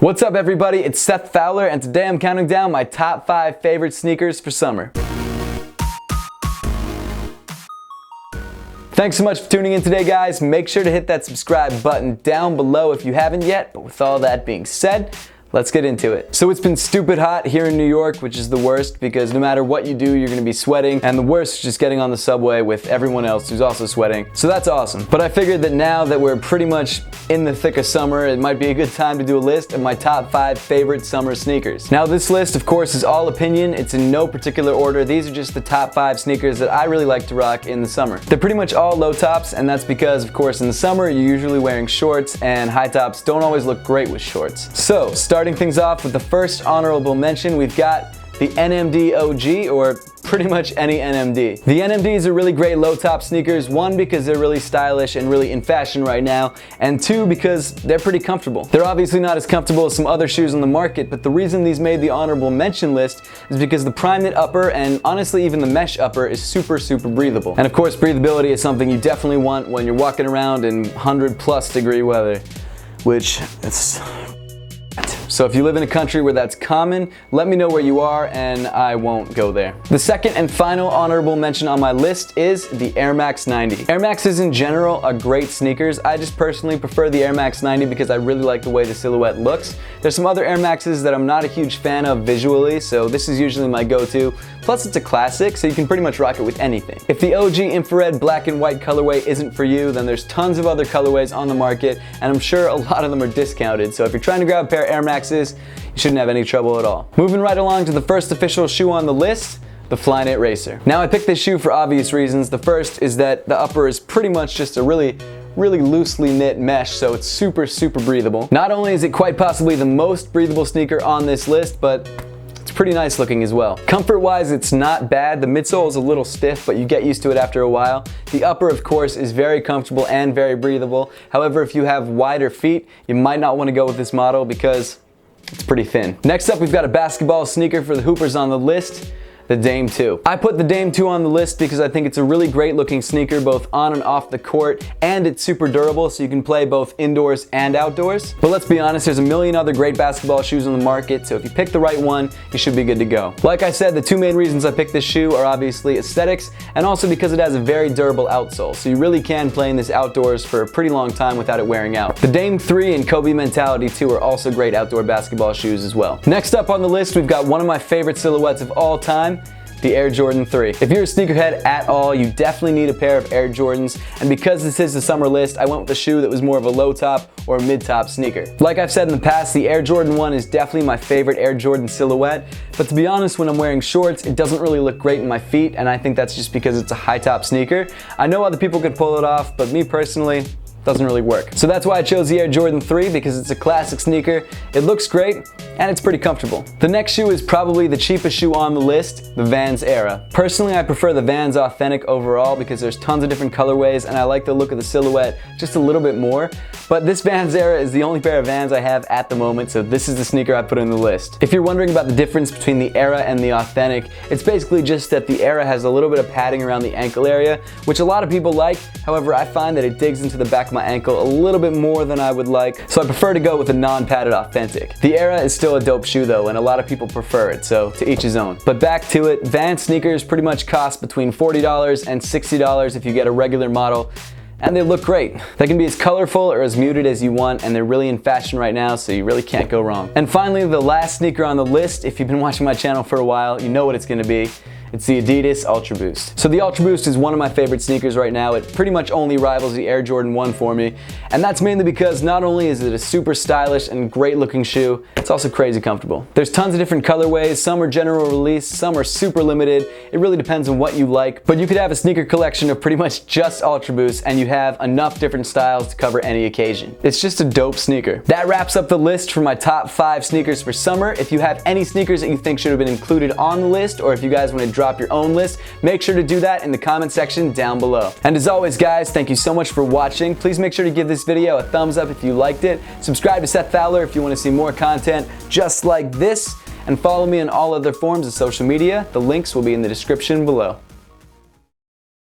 What's up everybody, it's Seth Fowler and today I'm counting down my top 5 favorite sneakers for summer. Thanks so much for tuning in today guys. Make sure to hit that subscribe button down below if you haven't yet, but with all that being said, let's get into it. So it's been stupid hot here in New York, which is the worst because no matter what you do, you're gonna be sweating. And the worst is just getting on the subway with everyone else who's also sweating. So that's awesome. But I figured that now that we're pretty much in the thick of summer, it might be a good time to do a list of my top 5 favorite summer sneakers. Now this list, of course, is all opinion. It's in no particular order. These are just the top 5 sneakers that I really like to rock in the summer. They're pretty much all low tops, and that's because, of course, in the summer, you're usually wearing shorts, and high tops don't always look great with shorts. So, starting things off with the first honorable mention, we've got the NMD OG, or pretty much any NMD. The NMDs are really great low top sneakers, one because they're really stylish and really in fashion right now, and two because they're pretty comfortable. They're obviously not as comfortable as some other shoes on the market, but the reason these made the honorable mention list is because the prime knit upper and honestly even the mesh upper is super breathable. And of course breathability is something you definitely want when you're walking around in 100+ degree weather, which it's... So if you live in a country where that's common, let me know where you are and I won't go there. The second and final honorable mention on my list is the Air Max 90. Air Maxes in general are great sneakers. I just personally prefer the Air Max 90 because I really like the way the silhouette looks. There's some other Air Maxes that I'm not a huge fan of visually, so this is usually my go-to. Plus it's a classic, so you can pretty much rock it with anything. If the OG infrared black and white colorway isn't for you, then there's tons of other colorways on the market, and I'm sure a lot of them are discounted. So if you're trying to grab a pair of Air Maxes, you shouldn't have any trouble at all. Moving right along to the first official shoe on the list, the Flyknit Racer. Now I picked this shoe for obvious reasons. The first is that the upper is pretty much just a really loosely knit mesh, so it's super breathable. Not only is it quite possibly the most breathable sneaker on this list, but it's pretty nice looking as well. Comfort-wise, it's not bad. The midsole is a little stiff, but you get used to it after a while. The upper, of course, is very comfortable and very breathable. However, if you have wider feet, you might not want to go with this model because it's pretty thin. Next up, we've got a basketball sneaker for the hoopers on the list, the Dame 2. I put the Dame 2 on the list because I think it's a really great looking sneaker both on and off the court, and it's super durable so you can play both indoors and outdoors. But let's be honest, there's a million other great basketball shoes on the market, so if you pick the right one, you should be good to go. Like I said, the two main reasons I picked this shoe are obviously aesthetics and also because it has a very durable outsole, so you really can play in this outdoors for a pretty long time without it wearing out. The Dame 3 and Kobe Mentality 2 are also great outdoor basketball shoes as well. Next up on the list, we've got one of my favorite silhouettes of all time, the Air Jordan 3. If you're a sneakerhead at all, you definitely need a pair of Air Jordans, and because this is the summer list, I went with a shoe that was more of a low top or mid top sneaker. Like I've said in the past, the Air Jordan 1 is definitely my favorite Air Jordan silhouette, but to be honest, when I'm wearing shorts, it doesn't really look great in my feet, and I think that's just because it's a high top sneaker. I know other people could pull it off, but me personally, doesn't really work. So that's why I chose the Air Jordan 3, because it's a classic sneaker, it looks great, and it's pretty comfortable. The next shoe is probably the cheapest shoe on the list, the Vans Era. Personally, I prefer the Vans Authentic overall because there's tons of different colorways and I like the look of the silhouette just a little bit more. But this Vans Era is the only pair of Vans I have at the moment, so this is the sneaker I put in the list. If you're wondering about the difference between the Era and the Authentic, it's basically just that the Era has a little bit of padding around the ankle area, which a lot of people like. However, I find that it digs into the back of my ankle a little bit more than I would like, so I prefer to go with a non-padded Authentic. The Era is still a dope shoe though, and a lot of people prefer it, so to each his own. But back to it, Vans sneakers pretty much cost between $40 and $60 if you get a regular model, and they look great. They can be as colorful or as muted as you want, and they're really in fashion right now, so you really can't go wrong. And finally, the last sneaker on the list, if you've been watching my channel for a while, you know what it's gonna be. It's the Adidas Ultra Boost. So the Ultra Boost is one of my favorite sneakers right now. It pretty much only rivals the Air Jordan 1 for me. And that's mainly because not only is it a super stylish and great looking shoe, it's also crazy comfortable. There's tons of different colorways, some are general release, some are super limited. It really depends on what you like, but you could have a sneaker collection of pretty much just Ultra Boosts and you have enough different styles to cover any occasion. It's just a dope sneaker. That wraps up the list for my top 5 sneakers for summer. If you have any sneakers that you think should have been included on the list, or if you guys want to drop your own list, make sure to do that in the comment section down below. And as always guys, thank you so much for watching. Please make sure to give this video a thumbs up if you liked it. Subscribe to Seth Fowler if you want to see more content just like this, and follow me on all other forms of social media. The links will be in the description below.